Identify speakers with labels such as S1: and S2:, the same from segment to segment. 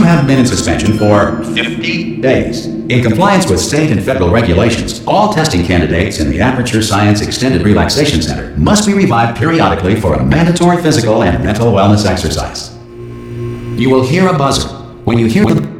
S1: You have been in suspension for 50 days. In compliance with state and federal regulations, all testing candidates in the Aperture Science Extended Relaxation Center must be revived periodically for a mandatory physical and mental wellness exercise. You will hear a buzzer. When you hear the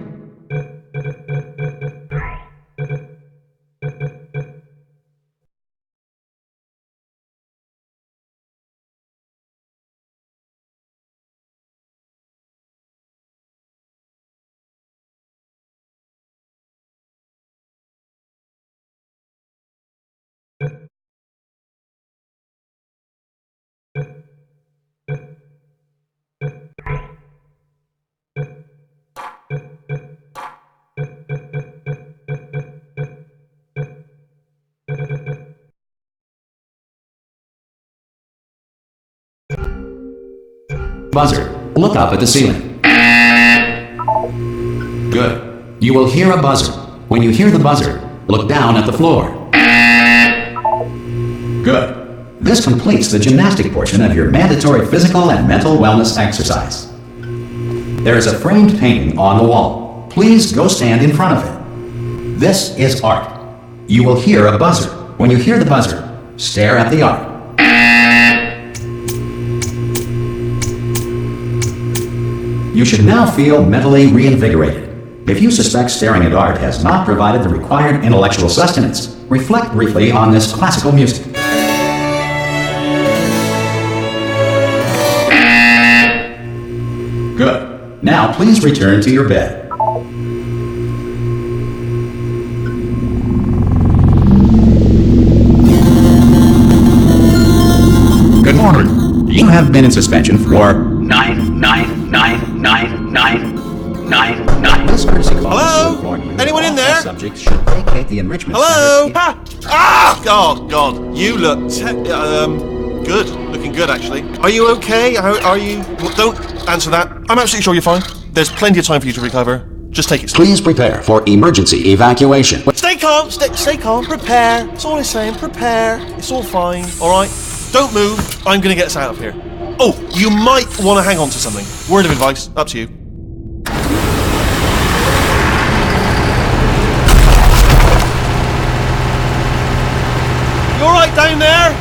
S1: buzzer, look up at the ceiling. Good. You will hear a buzzer. When you hear the buzzer, look down at the floor. Good. This completes the gymnastic portion of your mandatory physical and mental wellness exercise. There is a framed painting on the wall. Please go stand in front of it. This is art. You will hear a buzzer. When you hear the buzzer, stare at the art. You should now feel mentally reinvigorated. If you suspect staring at art has not provided the required intellectual sustenance, reflect briefly on this classical music. Good. Now please return to your bed. Good morning. You have been in suspension for 9999999. This courtesy call.
S2: Hello? Anyone in there?
S1: Subjects should vacate the enrichment
S2: Hello?
S1: center.
S2: Oh, God. You look good. Looking good, actually. Are you okay? Are you... Well, don't answer that. I'm absolutely sure you're fine. There's plenty of time for you to recover. Just take it slow.
S1: Please prepare for emergency evacuation.
S2: Stay calm. Stay calm. Prepare. That's all I'm saying. Prepare. It's all fine. All right? Don't move. I'm going to get us out of here. Oh, you might want to hang on to something. Word of advice. Up to you. You all right down there?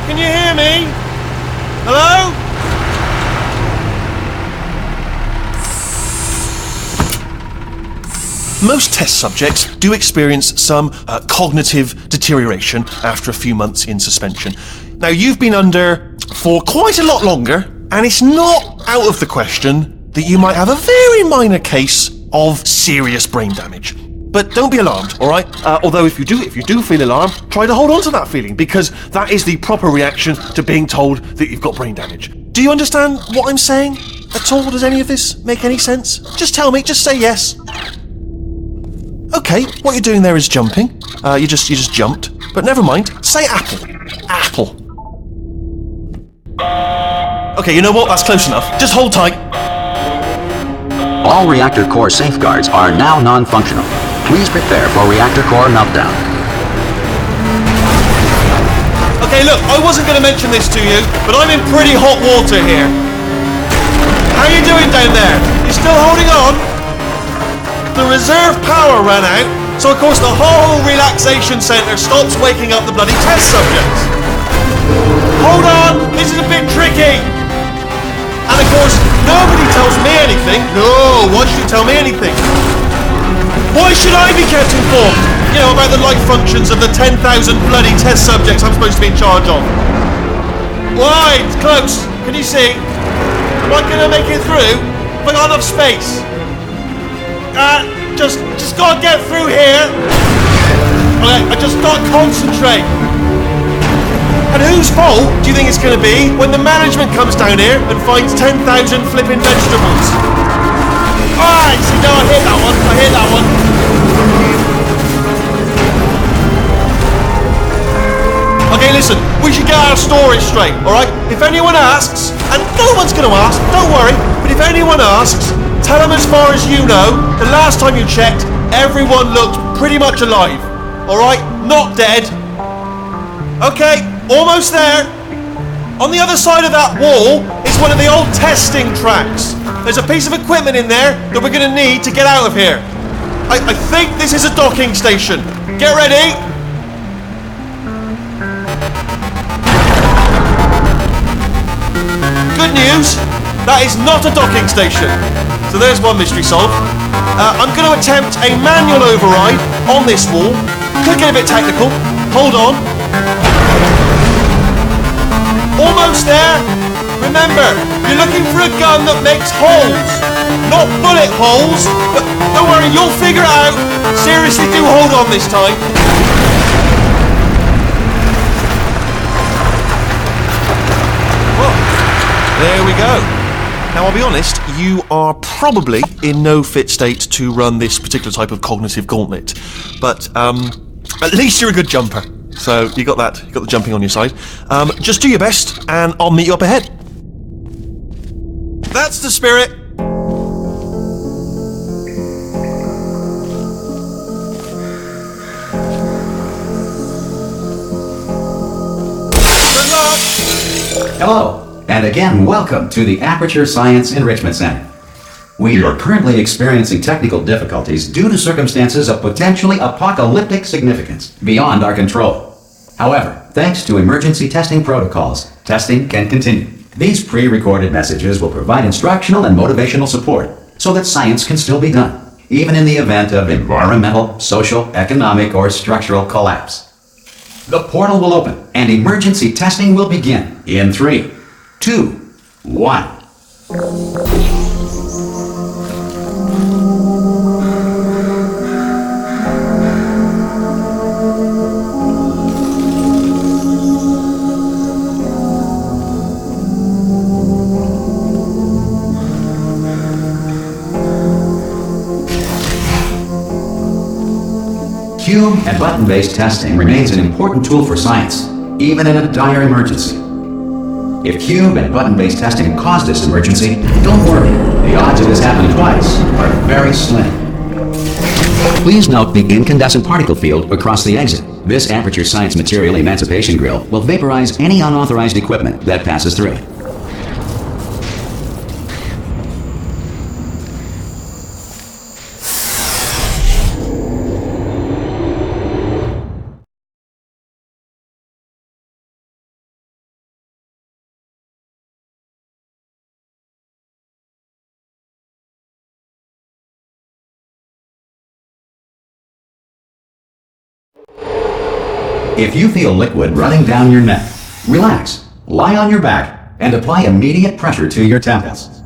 S2: Can you hear me? Hello? Most test subjects do experience some cognitive deterioration after a few months in suspension. Now, you've been under for quite a lot longer, and it's not out of the question that you might have a very minor case of serious brain damage. But don't be alarmed, all right? Although if you do feel alarmed, try to hold on to that feeling, because that is the proper reaction to being told that you've got brain damage. Do you understand what I'm saying at all? Does any of this make any sense? Just tell me, just say yes. Okay, what you're doing there is jumping. You just jumped. But never mind, say apple. Apple. Okay, you know what? That's close enough. Just hold tight.
S1: All reactor core safeguards are now non-functional. Please prepare for reactor core meltdown.
S2: Okay, look, I wasn't going to mention this to you, but I'm in pretty hot water here. How you doing down there? You still holding on? The reserve power ran out, so of course the whole relaxation centre stops waking up the bloody test subjects. Hold on, this is a bit tricky. And of course, nobody tells me anything. No, why should you tell me anything? Why should I be kept informed? You know, about the life functions of the 10,000 bloody test subjects I'm supposed to be in charge of. Why? It's close. Can you see? Am I gonna make it through? Have I got enough space? Just gotta get through here. Okay, I just gotta concentrate. And whose fault do you think it's gonna be when the management comes down here and finds 10,000 flipping vegetables? Alright, see, no, I hit that one. Okay, listen, we should get our story straight, alright? If anyone asks, and no one's gonna ask, don't worry, but if anyone asks, tell them as far as you know, the last time you checked, everyone looked pretty much alive. Alright? Not dead. Okay, almost there. On the other side of that wall is one of the old testing tracks. There's a piece of equipment in there that we're going to need to get out of here. I think this is a docking station. Get ready. Good news, that is not a docking station. So there's one mystery solved. I'm going to attempt a manual override on this wall. Could get a bit technical. Hold on. Almost there. Remember, you're looking for a gun that makes holes, not bullet holes. But don't worry, you'll figure it out. Seriously, do hold on this time. Whoa. There we go. Now, I'll be honest, you are probably in no fit state to run this particular type of cognitive gauntlet. But at least you're a good jumper. So you got that, you got the jumping on your side. Just do your best, and I'll meet you up ahead. That's the spirit. Good luck.
S1: Hello, and again, welcome to the Aperture Science Enrichment Center. We are currently experiencing technical difficulties due to circumstances of potentially apocalyptic significance beyond our control. However, thanks to emergency testing protocols, testing can continue. These pre-recorded messages will provide instructional and motivational support so that science can still be done, even in the event of environmental, social, economic, or structural collapse. The portal will open and emergency testing will begin in 3, 2, 1. Cube and button-based testing remains an important tool for science, even in a dire emergency. If cube and button-based testing caused this emergency, don't worry. The odds of this happening twice are very slim. Please note the incandescent particle field across the exit. This Aperture Science Material Emancipation Grill will vaporize any unauthorized equipment that passes through it. If you feel liquid running down your neck, relax, lie on your back, and apply immediate pressure to your temples.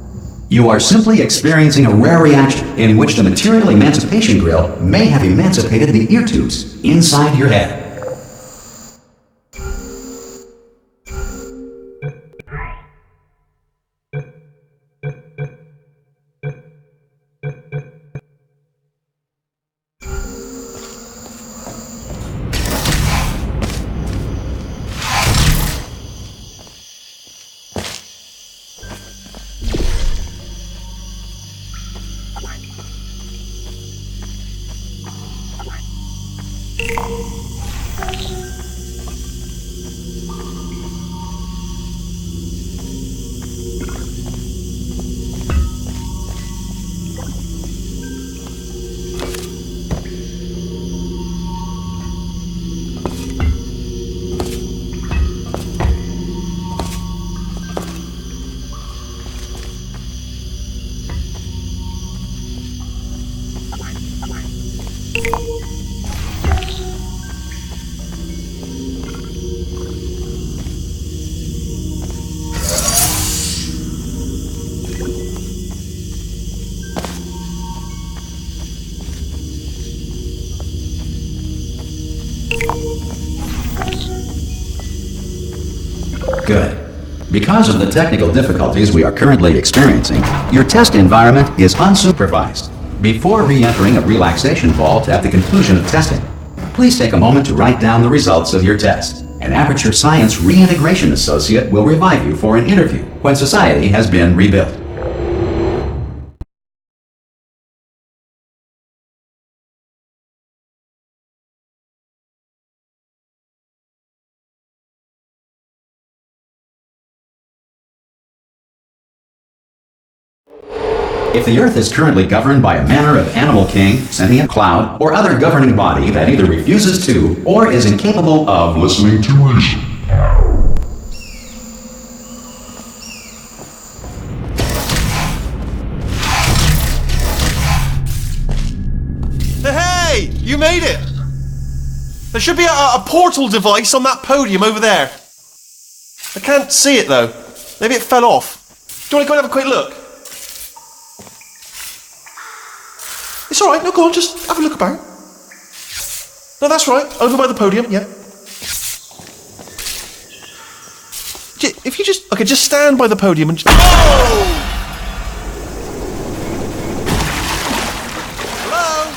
S1: You are simply experiencing a rare reaction in which the Material Emancipation Grill may have emancipated the ear tubes inside your head. Good. Because of the technical difficulties we are currently experiencing, your test environment is unsupervised. Before re-entering a relaxation vault at the conclusion of testing, please take a moment to write down the results of your test. An Aperture Science Reintegration Associate will revive you for an interview when society has been rebuilt. If the Earth is currently governed by a manner of animal king, sentient cloud, or other governing body that either refuses to or is incapable of listening to reason,
S2: Hey! You made it! There should be a portal device on that podium over there. I can't see it though. Maybe it fell off. Do you want to go and have a quick look? It's alright, no, go on, just have a look about. No, that's right, over by the podium, yeah. If you just... Okay, just stand by the podium and just... Oh! Hello?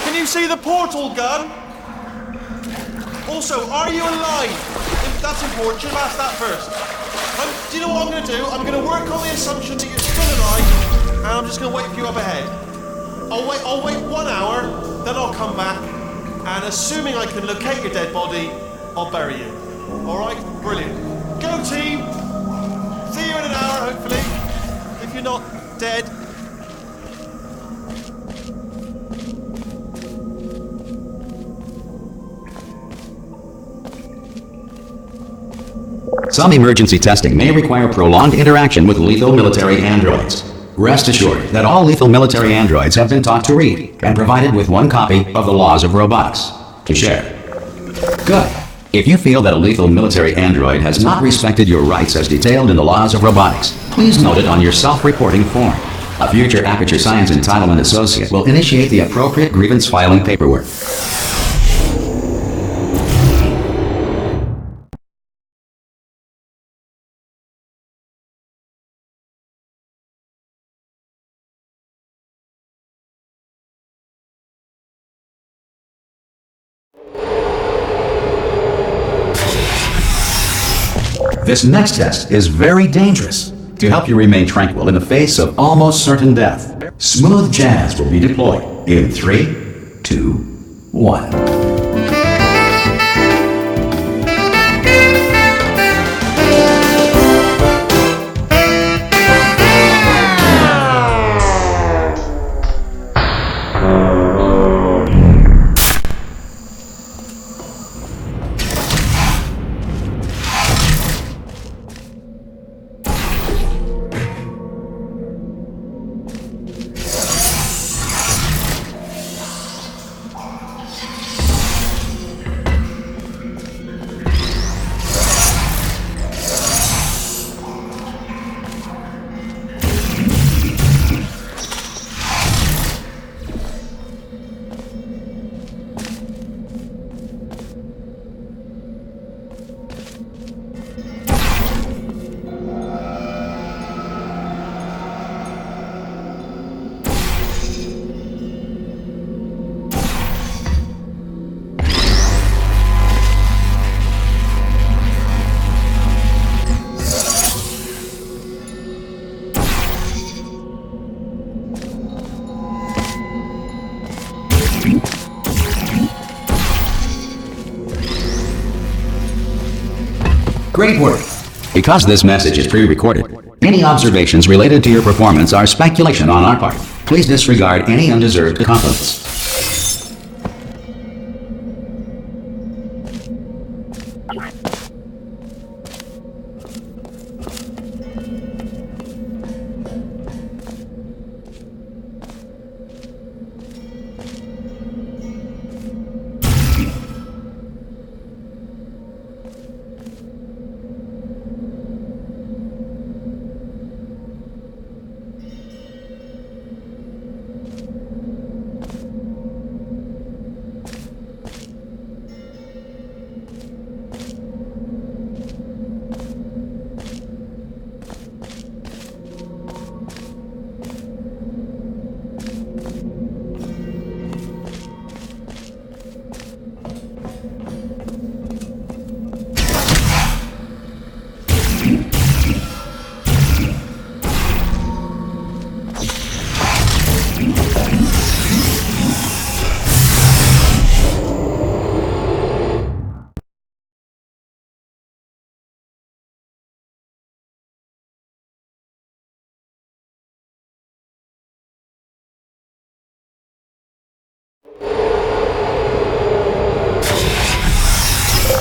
S2: Can you see the portal gun? Also, are you alive? If that's important, should have asked that first. Do you know what I'm going to do? I'm going to work on the assumption that you're still alive, and I'm just going to wait for you up ahead. I'll wait 1 hour, then I'll come back, and assuming I can locate your dead body, I'll bury you. Alright? Brilliant. Go team! See you in an hour, hopefully. If you're not dead.
S1: some emergency testing may require prolonged interaction with lethal military androids. Rest assured that all lethal military androids have been taught to read and provided with 1 copy of the Laws of Robotics to share. Good. If you feel that a lethal military android has not respected your rights as detailed in the Laws of Robotics, please note it on your self-reporting form. A future Aperture Science Entitlement Associate will initiate the appropriate grievance filing paperwork. This next test is very dangerous. To help you remain tranquil in the face of almost certain death, smooth jazz will be deployed in 3, 2, 1. Great work! Because this message is pre-recorded, any observations related to your performance are speculation on our part. Please disregard any undeserved compliments.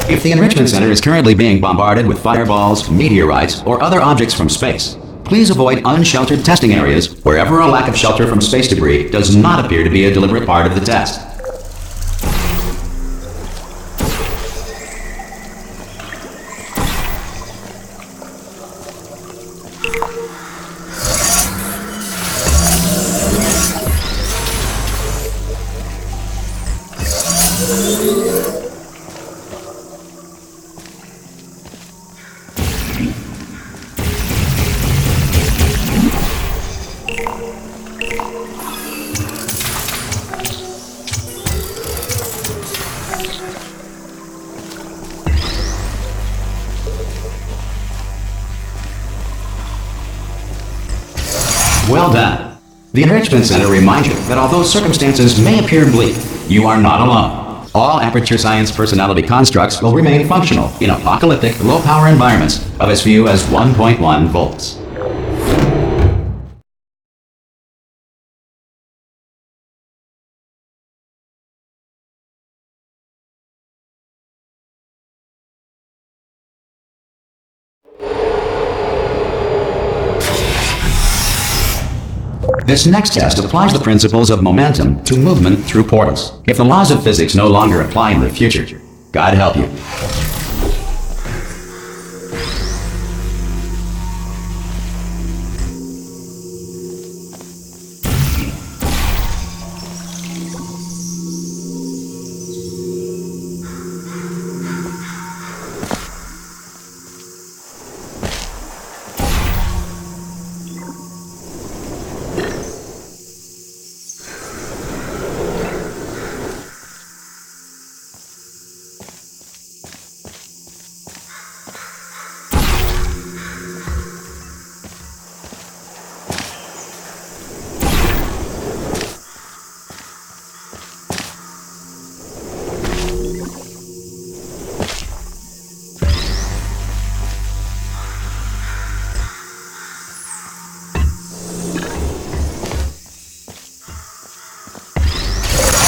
S1: If the Enrichment Center is currently being bombarded with fireballs, meteorites, or other objects from space, please avoid unsheltered testing areas wherever a lack of shelter from space debris does not appear to be a deliberate part of the test. Well done. The Enrichment Center reminds you that although circumstances may appear bleak, you are not alone. All Aperture Science personality constructs will remain functional in apocalyptic, low-power environments of as few as 1.1 volts. This next test applies the principles of momentum to movement through portals. If the laws of physics no longer apply in the future, God help you.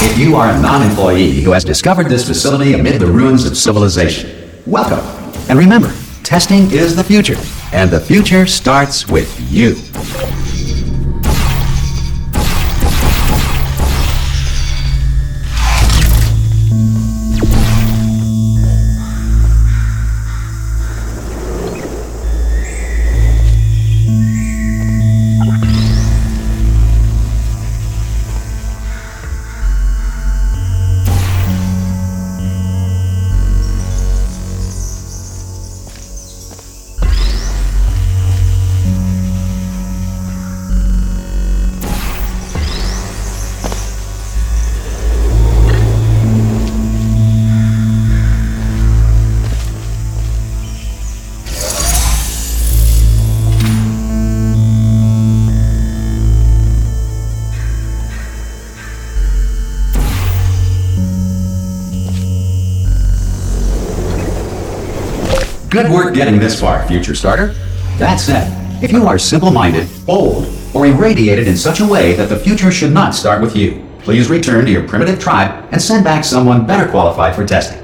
S1: If you are a non-employee who has discovered this facility amid the ruins of civilization, welcome. And remember, testing is the future, and the future starts with you. Good work getting this far, future starter. That said, if you are simple-minded, old, or irradiated in such a way that the future should not start with you, please return to your primitive tribe and send back someone better qualified for testing.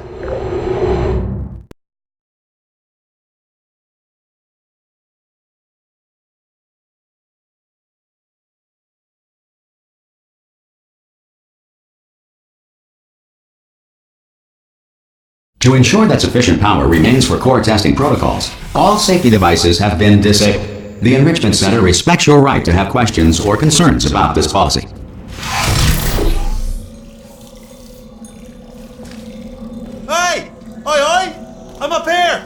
S1: To ensure that sufficient power remains for core testing protocols, all safety devices have been disabled. The Enrichment Center respects your right to have questions or concerns about this policy.
S2: Hey! Oi, oi! I'm up here!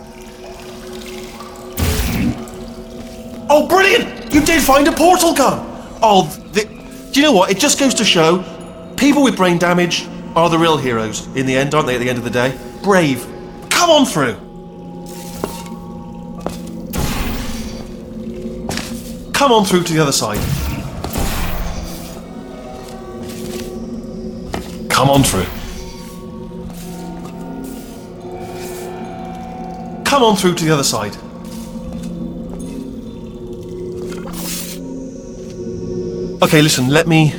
S2: Oh, brilliant! You did find a portal gun! Oh, do you know what? It just goes to show, people with brain damage are the real heroes in the end, aren't they, at the end of the day? Brave. Come on through! Come on through to the other side. Come on through. Come on through to the other side. Okay, listen, let me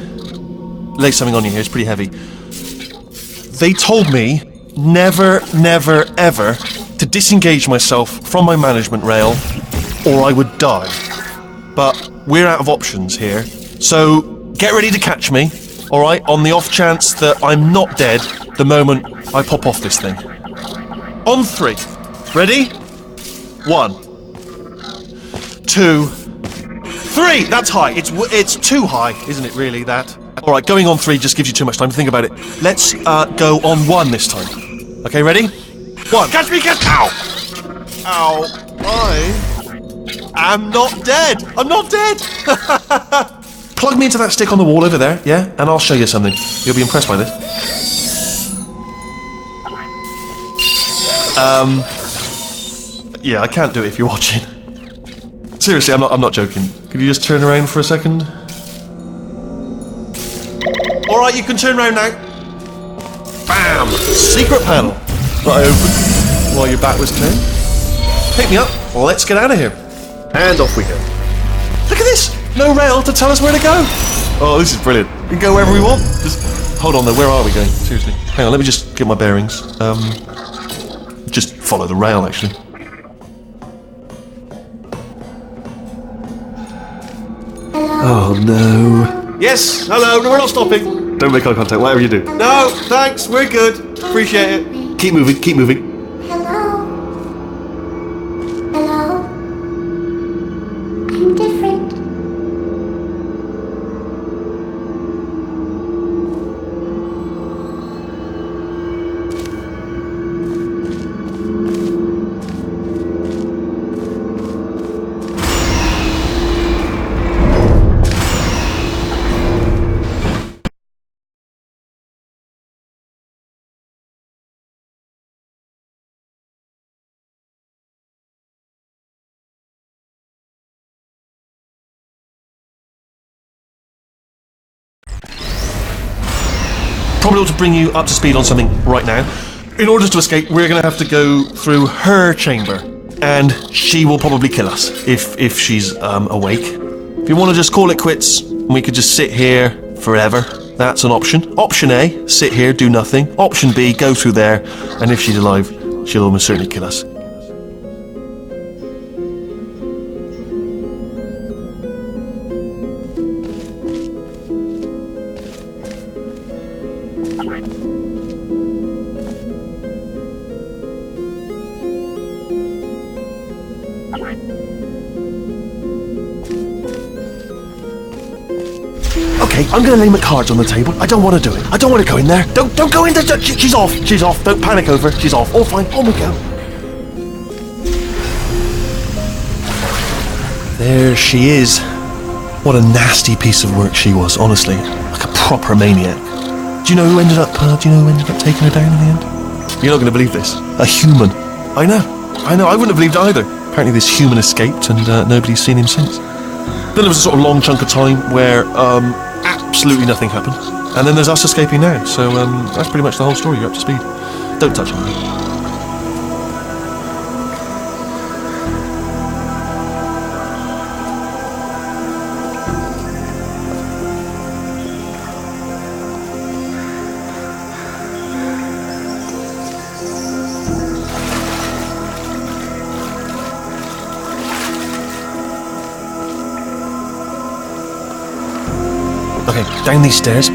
S2: lay something on you here. It's pretty heavy. They told me never, never, ever to disengage myself from my management rail, or I would die. But we're out of options here, so get ready to catch me, alright, on the off chance that I'm not dead the moment I pop off this thing. On 3. Ready? 1, 2, 3! That's high. It's too high, isn't it, really, that? Alright, going on 3 just gives you too much time to think about it. Let's go on 1 this time. Okay, ready? 1. Catch me, catch! Ow! Ow. I am not dead! I'm not dead! Plug me into that stick on the wall over there, yeah? And I'll show you something. You'll be impressed by this. Yeah, I can't do it if you're watching. Seriously, I'm not joking. Could you just turn around for a second? Alright, you can turn around now. Bam! Secret panel that I opened while your back was turned. Pick me up, let's get out of here. And off we go. Look at this! No rail to tell us where to go! Oh, this is brilliant. We can go wherever we want. Just hold on though, where are we going? Seriously. Hang on, let me just get my bearings. Just follow the rail, actually. Oh no. Yes, hello, no, we're not stopping. Don't make eye contact, whatever you do. No, thanks, we're good. Appreciate it. Keep moving, keep moving.
S3: Hello? Hello? I'm different.
S2: Probably ought to bring you up to speed on something right now. In order to escape, we're going to have to go through her chamber, and she will probably kill us if she's awake. If you want to just call it quits, we could just sit here forever. That's an option. Option A, sit here, do nothing. Option B, go through there, and if she's alive, she'll almost certainly kill us. Okay, I'm gonna lay my cards on the table. I don't want to do it. I don't want to go in there. Don't go in there. She's off. She's off. Don't panic over. She's off. All fine. On we go. There she is. What a nasty piece of work she was, honestly. Like a proper maniac. Do you know who ended up taking her down in the end? You're not gonna believe this. A human. I know. I wouldn't have believed it either. Apparently this human escaped and nobody's seen him since. Then there was a sort of long chunk of time where absolutely nothing happened. And then there's us escaping now. So that's pretty much the whole story. You're up to speed. Don't touch him. Okay, down these stairs.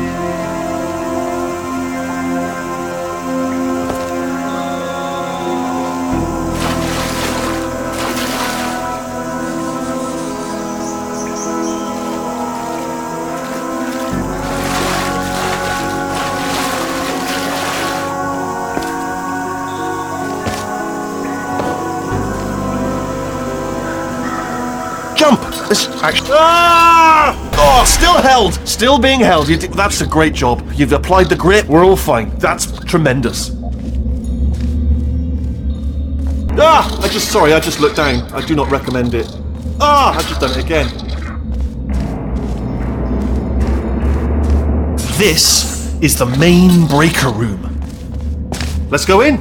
S2: Jump! This actually. Ah! Oh, still held! Still being held. That's a great job. You've applied the grip. We're all fine. That's tremendous. Ah! I just looked down. I do not recommend it. Ah! I've just done it again. This is the main breaker room. Let's go in.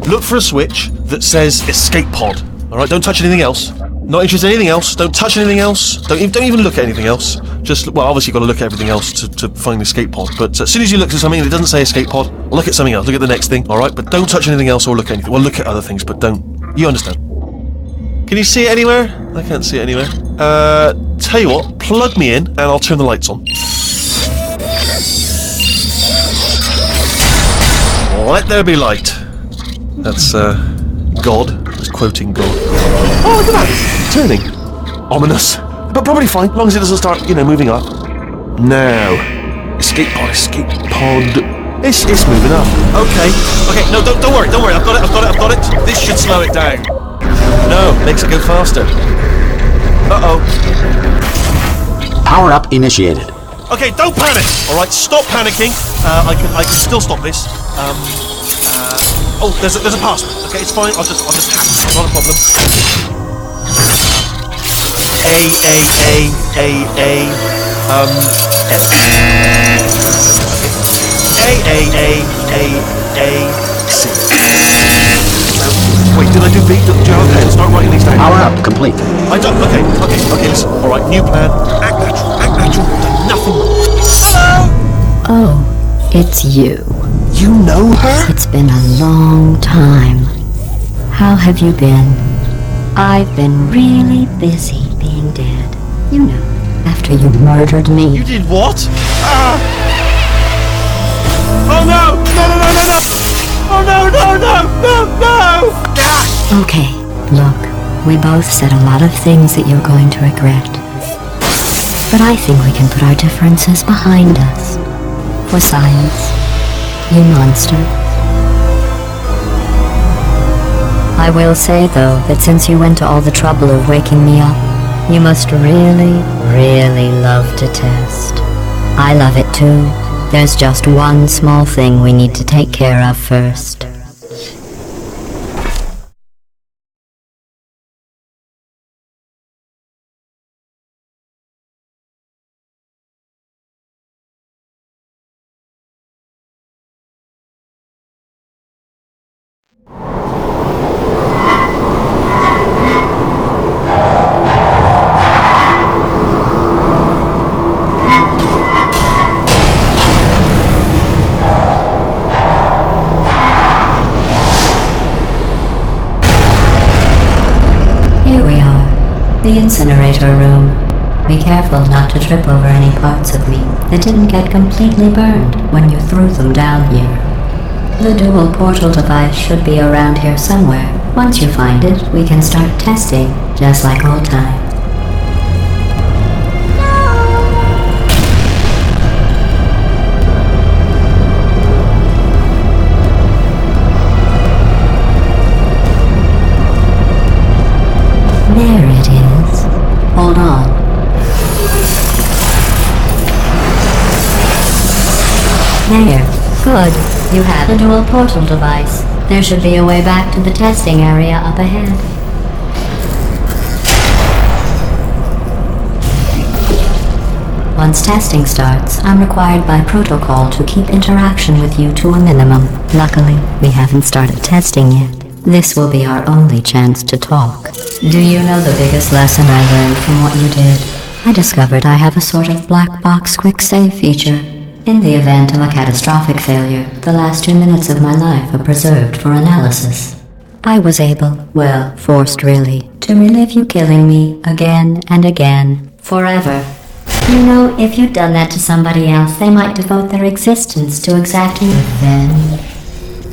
S2: Look for a switch that says escape pod. Alright, don't touch anything else. Not interested in anything else. Don't touch anything else. Don't even look at anything else. Just, well, obviously you've got to look at everything else to find the escape pod. But as soon as you look at something and it doesn't say escape pod, look at something else. Look at the next thing, all right? But don't touch anything else or look at anything. Well, look at other things, but don't. You understand? Can you see it anywhere? I can't see it anywhere. Tell you what, plug me in and I'll turn the lights on. Let there be light. That's, God. Just quoting God. Oh, look at that! Turning. Ominous. But probably fine, as long as it doesn't start, moving up. Now. Escape pod. It's moving up. Okay, no, don't worry. I've got it. This should slow it down. No, makes it go faster. Uh-oh.
S1: Power up initiated.
S2: Okay, don't panic! Alright, stop panicking. I can still stop this. Oh, there's a password. Okay, it's fine. I'll just hack it. Not a problem. C. Wait, did I do B? Okay, start writing these down.
S1: Power up complete.
S2: I don't. Okay, listen. Alright, new plan. Act natural. Done nothing wrong. Hello!
S3: Oh, it's you.
S2: You know her?
S3: It's been a long time. How have you been? I've been really busy being dead. You know, after you murdered me.
S2: You did what? Oh no! No! Oh no!
S3: Okay, look, we both said a lot of things that you're going to regret. But I think we can put our differences behind us. For science, you monster. I will say, though, that since you went to all the trouble of waking me up, you must really, really love to test. I love it too. There's just one small thing we need to take care of first. The incinerator room. Be careful not to trip over any parts of me that didn't get completely burned when you threw them down here. The dual portal device should be around here somewhere. Once you find it, we can start testing, just like old times. There it is. Hold on. There. Good. You have a dual portal device. There should be a way back to the testing area up ahead. Once testing starts, I'm required by protocol to keep interaction with you to a minimum. Luckily, we haven't started testing yet. This will be our only chance to talk. Do you know the biggest lesson I learned from what you did? I discovered I have a sort of black box quick save feature. In the event of a catastrophic failure, the last 2 minutes of my life are preserved for analysis. I was able, well, forced really, to relive you killing me again and again, forever. You know, if you'd done that to somebody else, they might devote their existence to exacting revenge.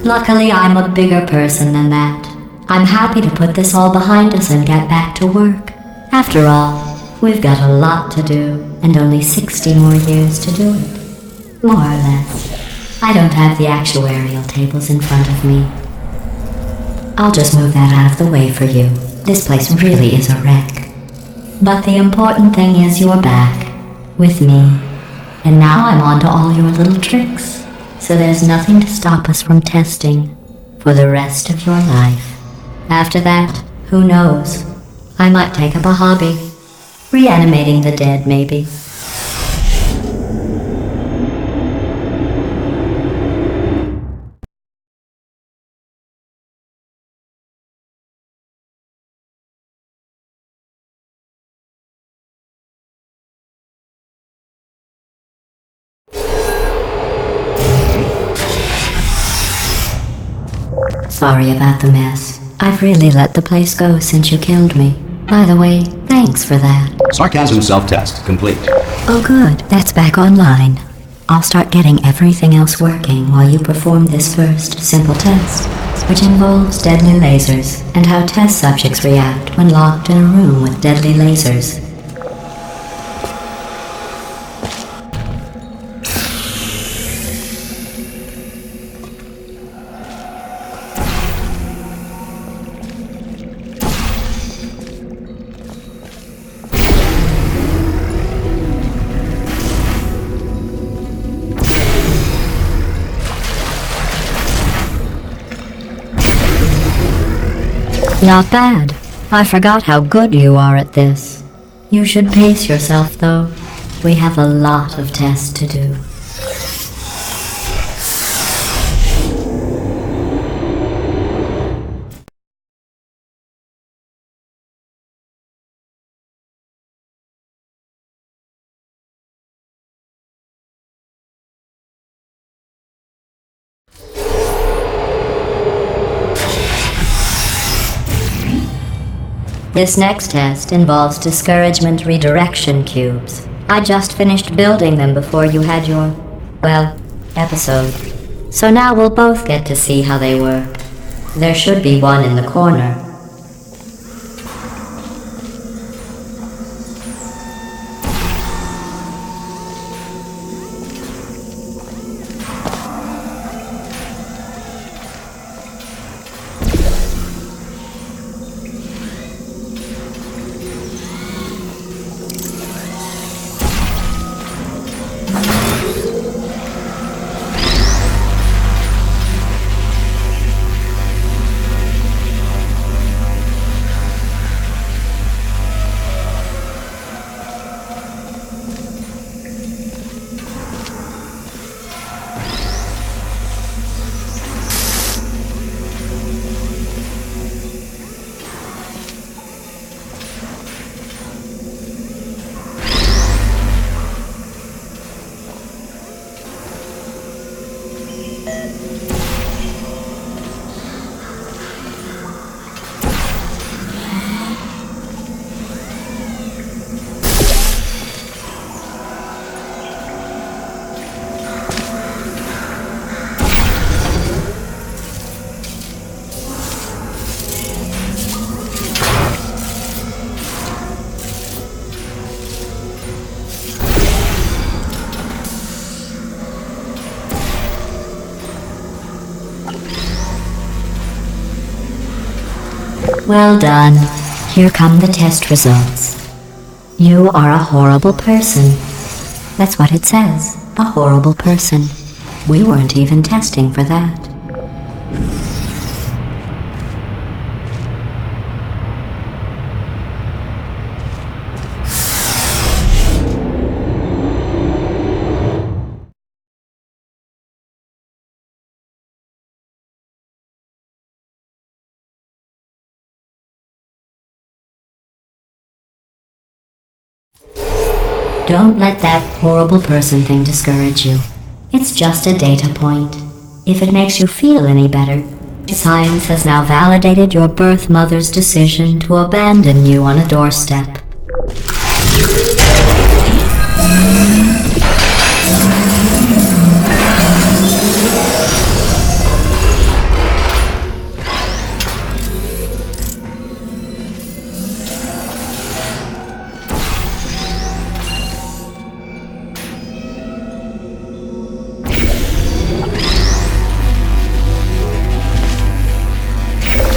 S3: Luckily, I'm a bigger person than that. I'm happy to put this all behind us and get back to work. After all, we've got a lot to do, and only 60 more years to do it. More or less. I don't have the actuarial tables in front of me. I'll just move that out of the way for you. This place really is a wreck. But the important thing is you're back, with me. And now I'm on to all your little tricks. So there's nothing to stop us from testing for the rest of your life. After that, who knows? I might take up a hobby. Reanimating the dead, maybe. Sorry about the mess. I've really let the place go since you killed me. By the way, thanks for that.
S1: Sarcasm self-test complete.
S3: Oh good, that's back online. I'll start getting everything else working while you perform this first simple test, which involves deadly lasers and how test subjects react when locked in a room with deadly lasers. Not bad. I forgot how good you are at this. You should pace yourself, though. We have a lot of tests to do. This next test involves discouragement redirection cubes. I just finished building them before you had your, well, episode. So now we'll both get to see how they work. There should be one in the corner. Well done. Here come the test results. You are a horrible person. That's what it says. A horrible person. We weren't even testing for that. Don't let that horrible person thing discourage you. It's just a data point. If it makes you feel any better, science has now validated your birth mother's decision to abandon you on a doorstep.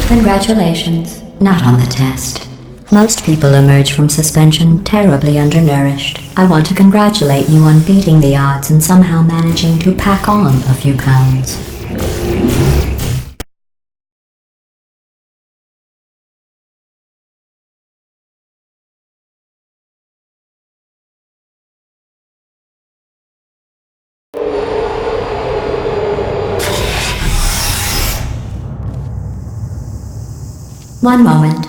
S3: Congratulations. Not on the test. Most people emerge from suspension terribly undernourished. I want to congratulate you on beating the odds and somehow managing to pack on a few pounds. One moment.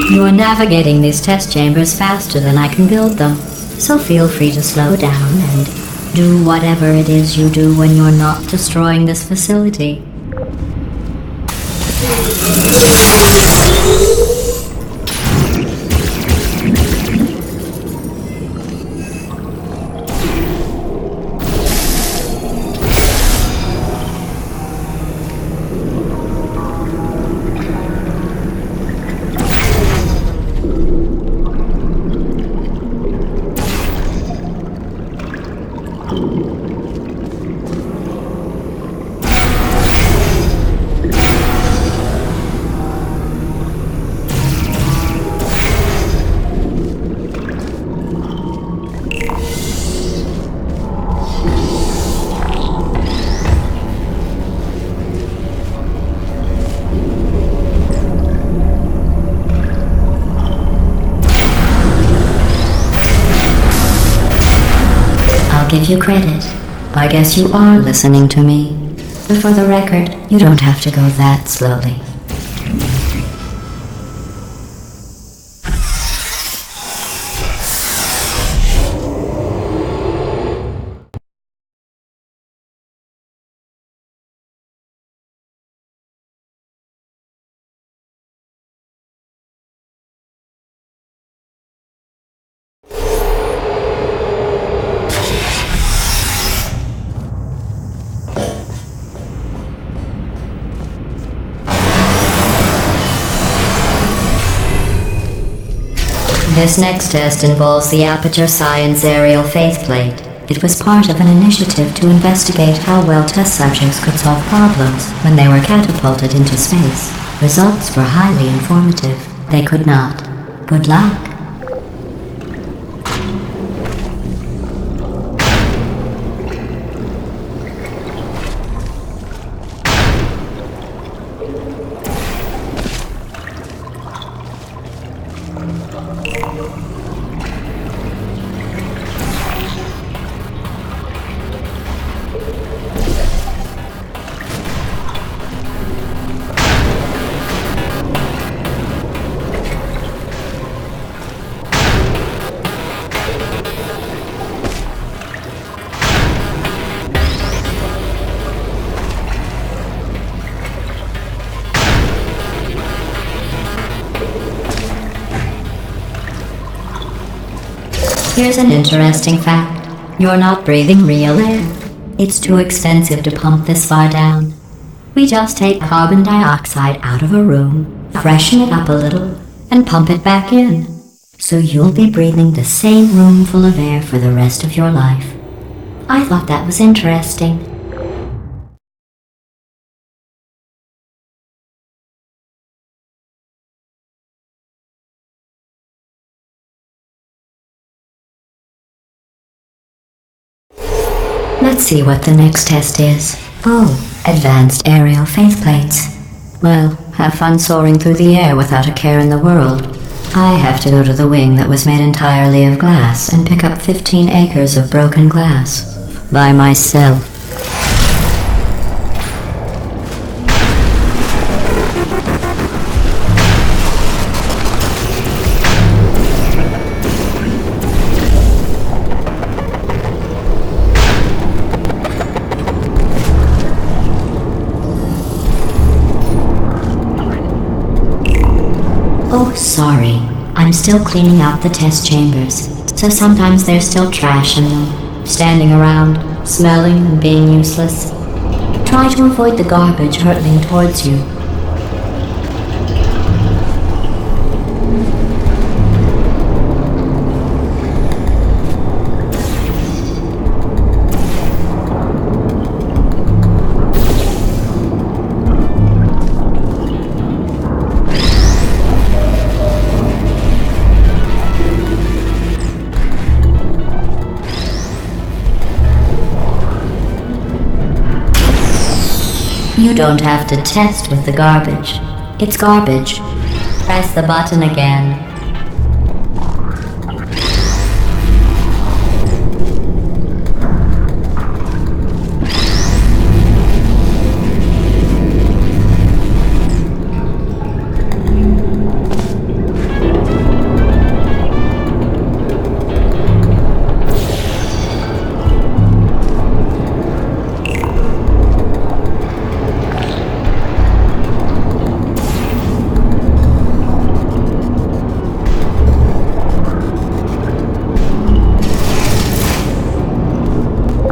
S3: You are navigating these test chambers faster than I can build them, so feel free to slow down and Do whatever it is you do when you're not destroying this facility. Give you credit. I guess you are listening to me. But for the record, you don't have to go that slowly. This next test involves the Aperture Science Aerial Faceplate. It was part of an initiative to investigate how well test subjects could solve problems when they were catapulted into space. Results were highly informative. They could not. Good luck. Here's an interesting fact. You're not breathing real air. It's too expensive to pump this far down. We just take carbon dioxide out of a room, freshen it up a little, and pump it back in. So you'll be breathing the same room full of air for the rest of your life. I thought that was interesting. Let's see what the next test is. Oh, advanced aerial faceplates. Well, have fun soaring through the air without a care in the world. I have to go to the wing that was made entirely of glass and pick up 15 acres of broken glass. By myself. Oh, sorry. I'm still cleaning out the test chambers, so sometimes there's still trash in them, standing around, smelling and being useless. Try to avoid the garbage hurtling towards you. You don't have to test with the garbage. It's garbage. Press the button again.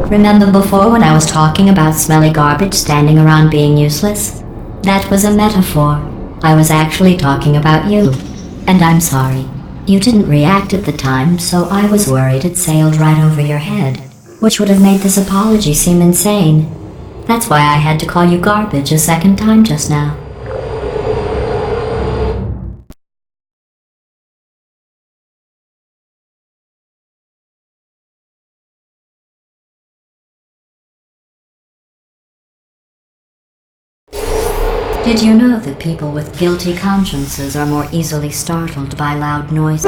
S3: Remember before when I was talking about smelly garbage standing around being useless? That was a metaphor. I was actually talking about you. And I'm sorry. You didn't react at the time, so I was worried it sailed right over your head, which would have made this apology seem insane. That's why I had to call you garbage a second time just now. Did you know that people with guilty consciences are more easily startled by loud noises?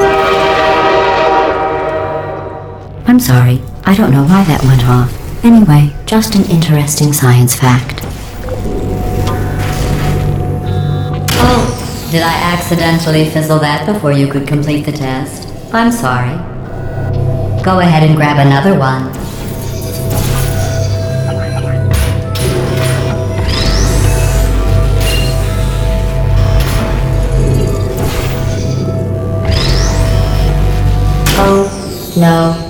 S3: I'm sorry, I don't know why that went off. Anyway, just an interesting science fact. Oh, did I accidentally fizzle that before you could complete the test? I'm sorry. Go ahead and grab another one. Oh, no.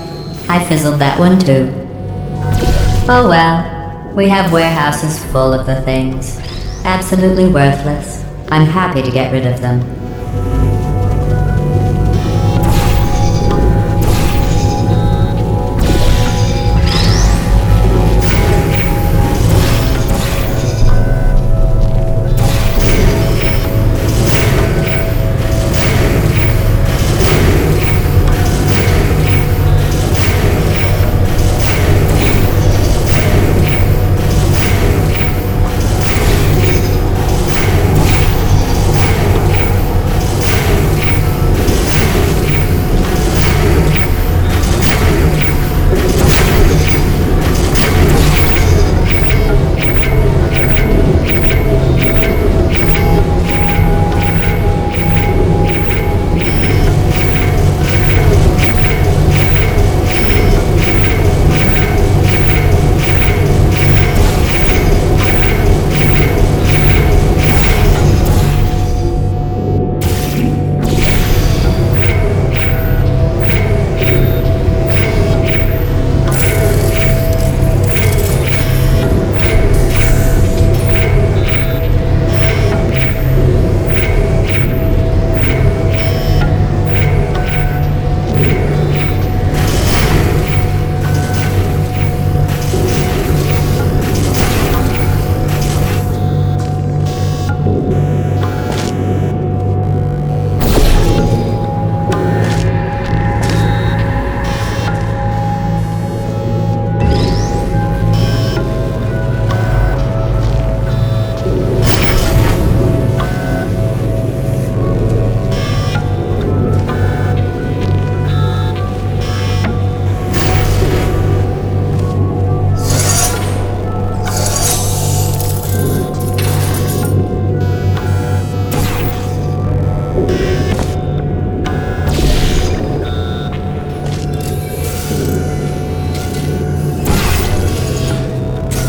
S3: I fizzled that one too. Oh well. We have warehouses full of the things. Absolutely worthless. I'm happy to get rid of them.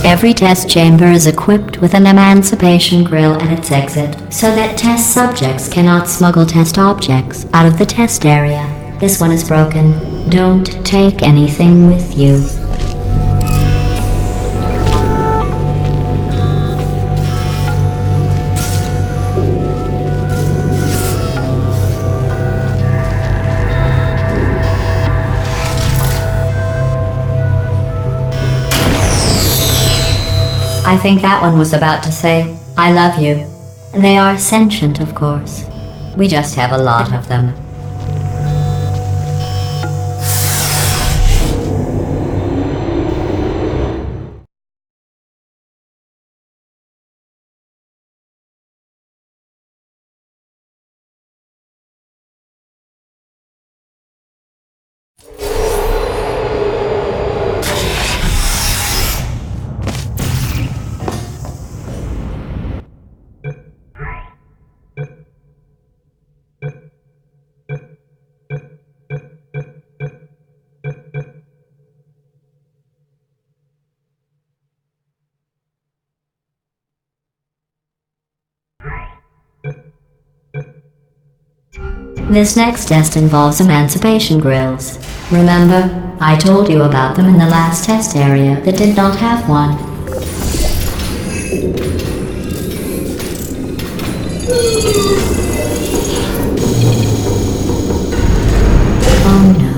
S3: Every test chamber is equipped with an emancipation grill at its exit, so that test subjects cannot smuggle test objects out of the test area. This one is broken. Don't take anything with you. I think that one was about to say, I love you. They are sentient, of course. We just have a lot of them. This next test involves emancipation grills. Remember, I told you about them in the last test area that did not have one. Oh no,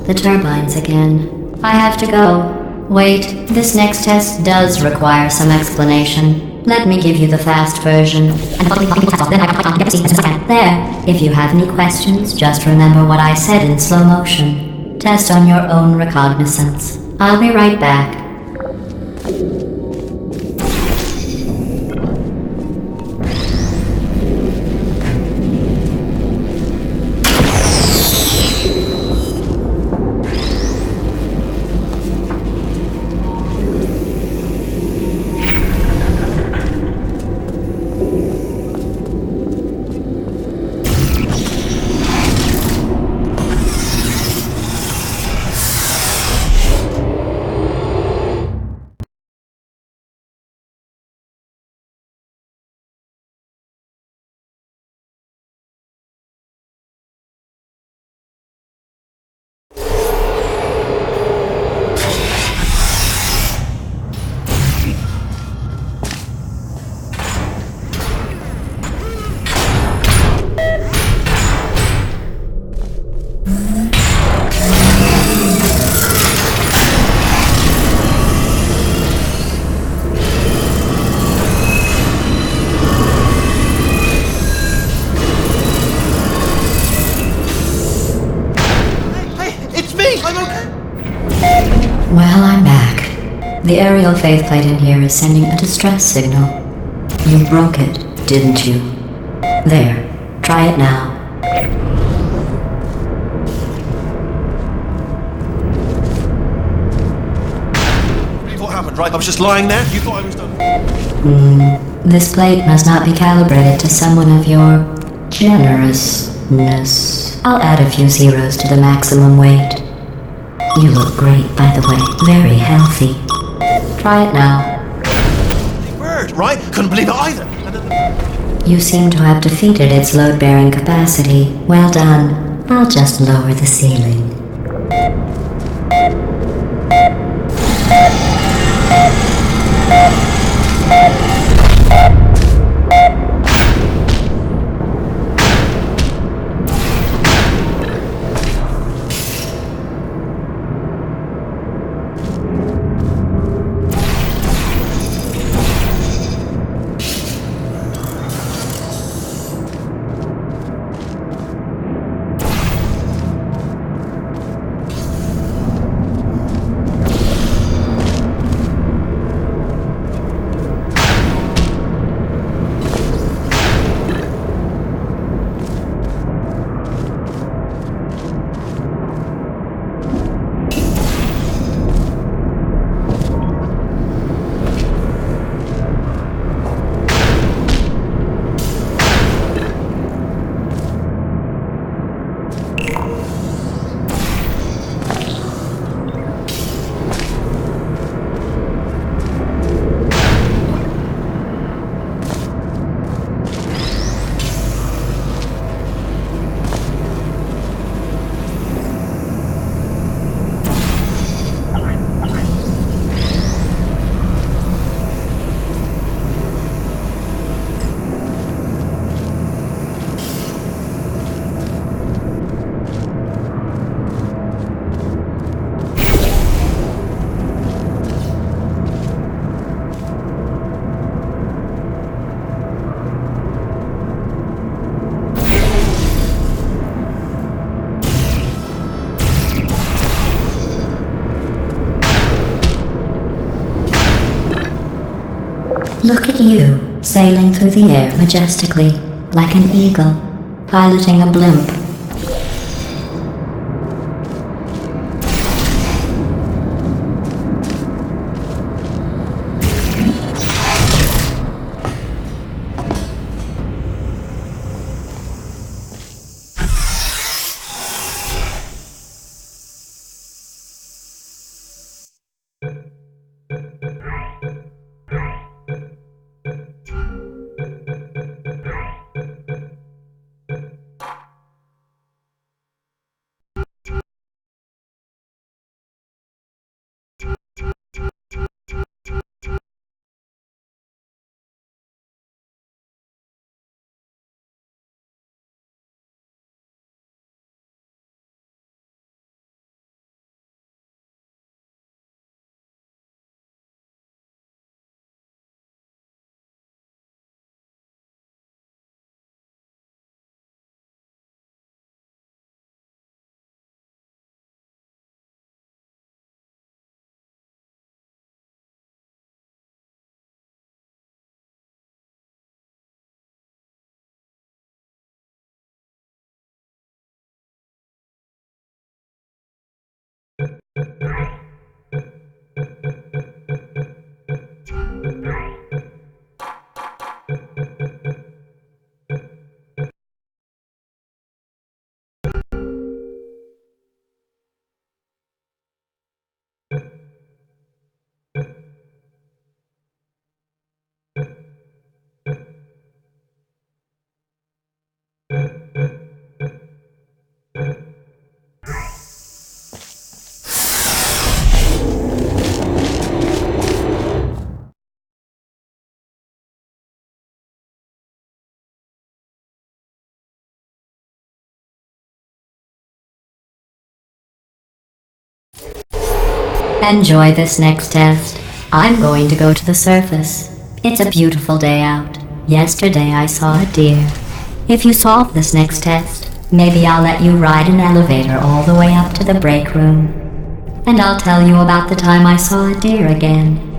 S3: the turbines again. I have to go. Wait, this next test does require some explanation. Let me give you the fast version. There, if you have any questions, just remember what I said in slow motion. Test on your own recognizance. I'll be right back. Well, I'm back. The aerial faceplate in here is sending a distress signal. You broke it, didn't you? There, try it now.
S2: What happened, right? I was just lying there. You thought I was done.
S3: This plate must not be calibrated to someone of your generousness. I'll add a few zeros to the maximum weight. You look great, by the way. Very healthy. Try it now.
S2: Bird, right? Couldn't believe it either.
S3: You seem to have defeated its load-bearing capacity. Well done. I'll just lower the ceiling. Look at you, sailing through the air majestically, like an eagle, piloting a blimp. Enjoy this next test. I'm going to go to the surface. It's a beautiful day out. Yesterday I saw a deer. If you solve this next test, maybe I'll let you ride an elevator all the way up to the break room. And I'll tell you about the time I saw a deer again.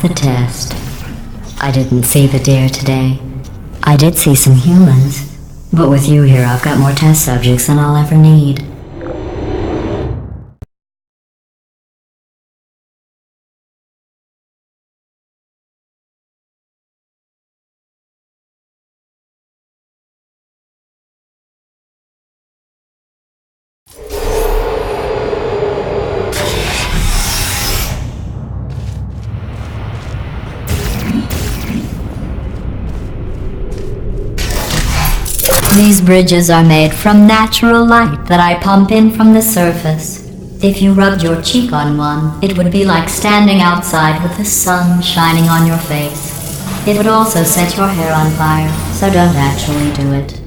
S3: the test. I didn't see the deer today. I did see some humans, but with you here I've got more test subjects than I'll ever need. These bridges are made from natural light that I pump in from the surface. If you rubbed your cheek on one, it would be like standing outside with the sun shining on your face. It would also set your hair on fire, so don't actually do it.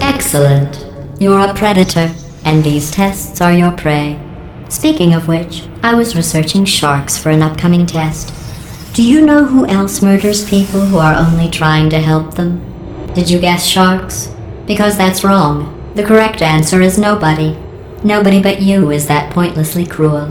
S3: Excellent. You're a predator, and these tests are your prey. Speaking of which, I was researching sharks for an upcoming test. Do you know who else murders people who are only trying to help them? Did you guess sharks? Because that's wrong. The correct answer is nobody. Nobody but you is that pointlessly cruel.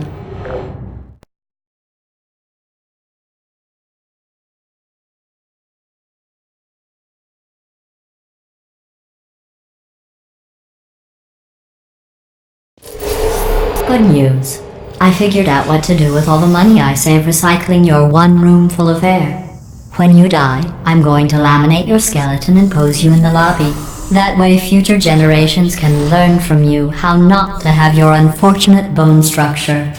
S3: Good news. I figured out what to do with all the money I save recycling your one room full of air. When you die, I'm going to laminate your skeleton and pose you in the lobby. That way future generations can learn from you how not to have your unfortunate bone structure.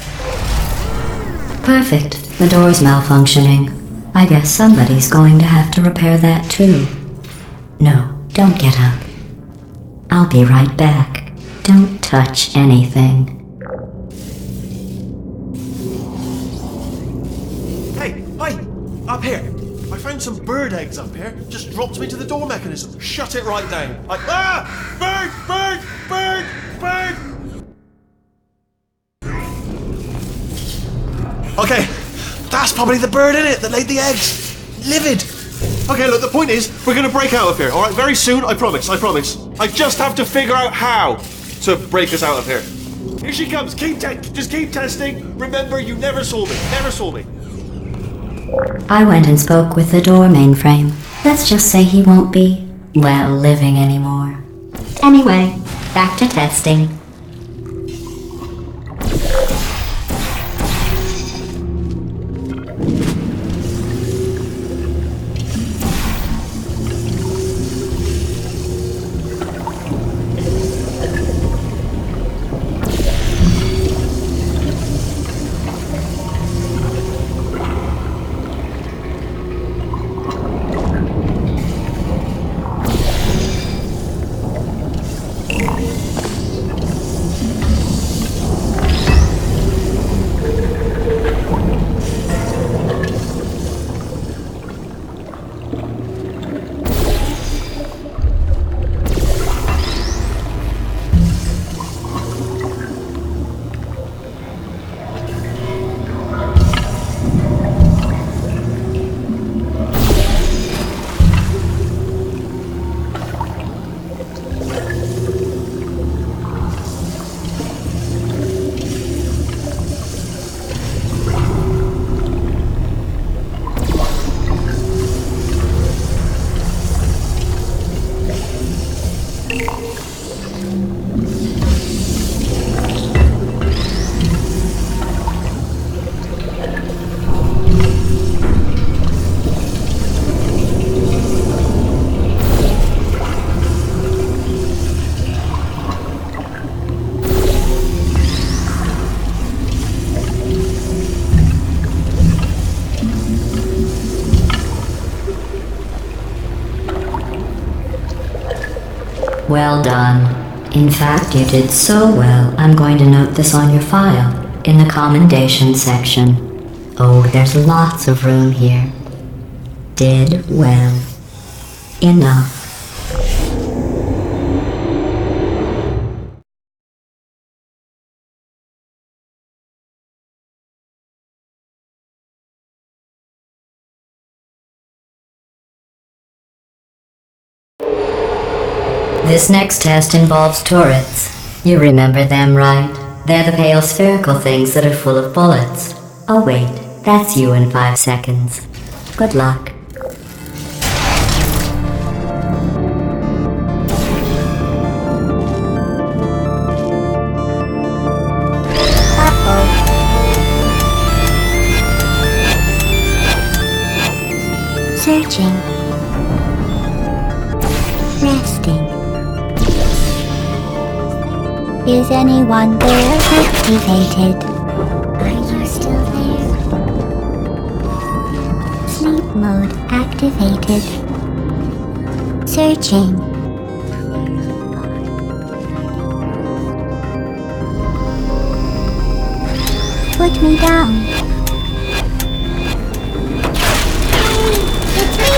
S3: Perfect. The door's malfunctioning. I guess somebody's going to have to repair that too. No, don't get up. I'll be right back. Don't touch anything.
S2: Hey, up here. I found some bird eggs up here. Just dropped me to the door mechanism. Shut it right down. Bird! Okay, that's probably the bird in it that laid the eggs. Livid. Okay, look, the point is, we're gonna break out of here, alright? Very soon, I promise. I just have to figure out how to break us out of here. Here she comes. Just keep testing. Remember, you never saw me.
S3: I went and spoke with the door mainframe. Let's just say he won't be, well, living anymore. Anyway, back to testing. Well done. In fact, you did so well, I'm going to note this on your file, in the commendation section. Oh, there's lots of room here. Did well. Enough. This next test involves turrets. You remember them, right? They're the pale spherical things that are full of bullets. Oh wait, that's you in 5 seconds. Good luck.
S4: Searching. Resting. Is anyone there? Activated. Are you still there? Sleep mode activated. Searching. Put me down. It's me!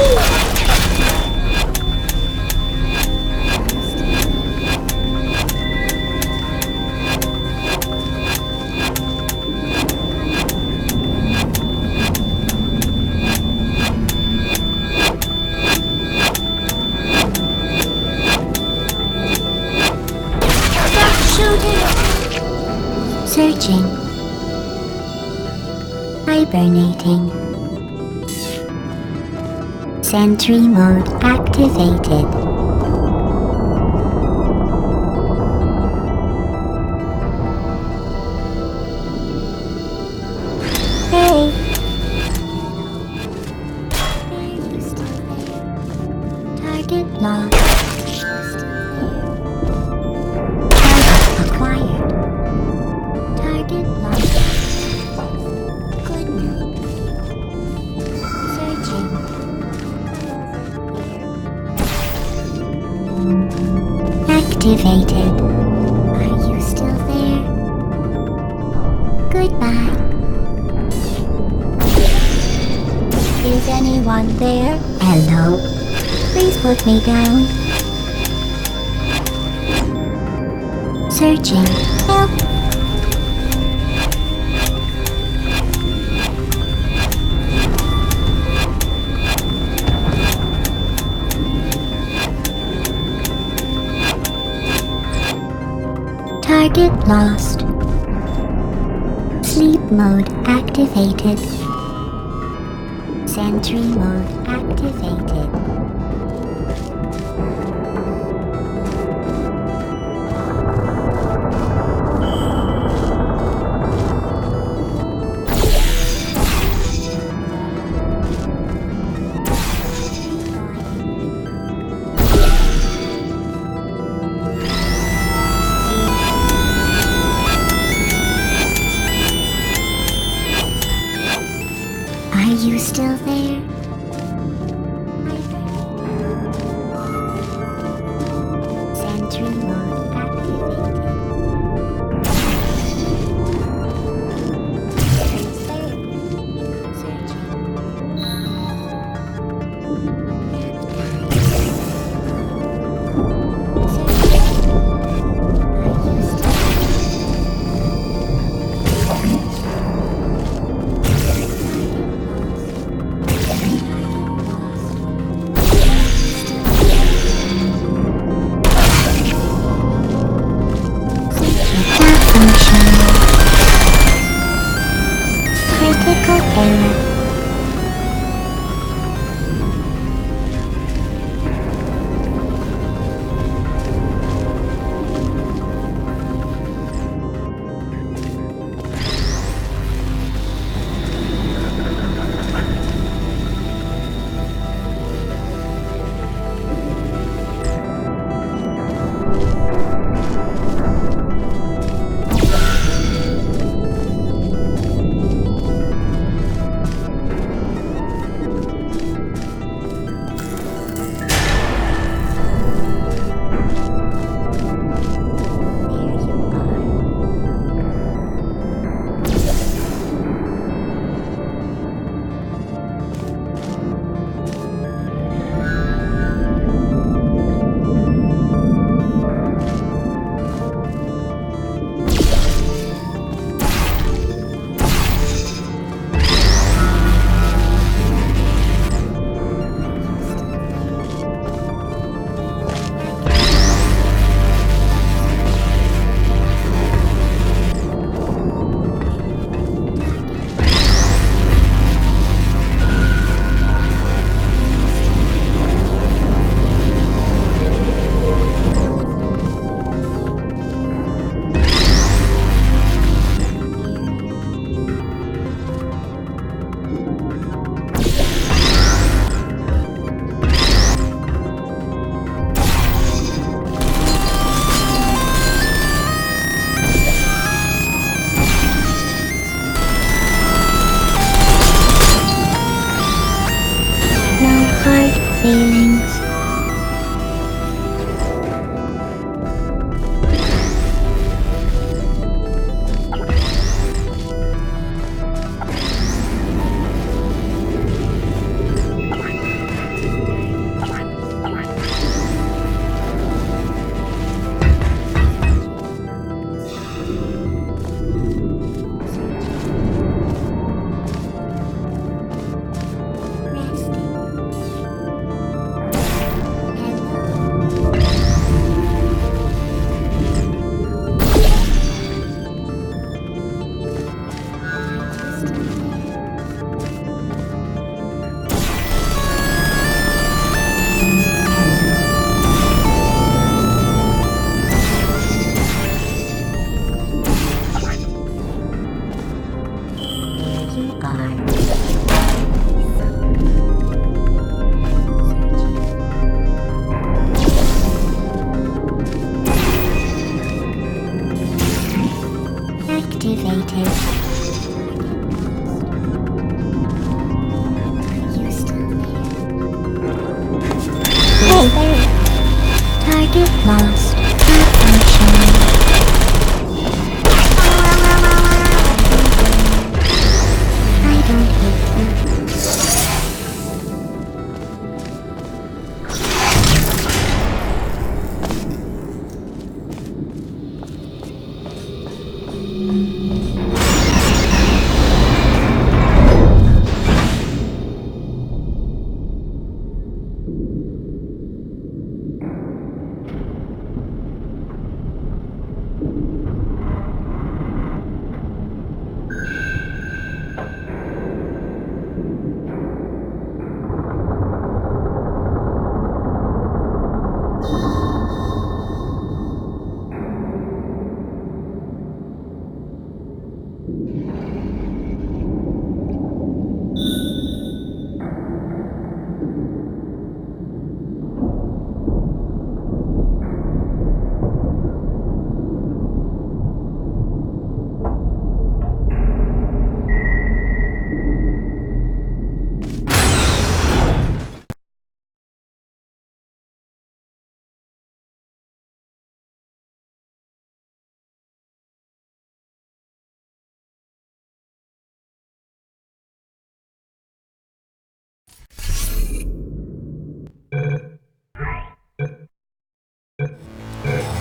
S4: Searching. Hibernating. Sentry mode activated. Hey! Target locked. Target acquired. Target locked. Good night. Searching. Activated. Are you still there? Goodbye. Is anyone there? Hello. Please put me down. Searching. Help. Target lost. Sleep mode activated. Sentry mode activated. Are you still there? Sentry mode activated. Critical error. irritated. Are you still there? Target lost. Malfunction. I don't hate you.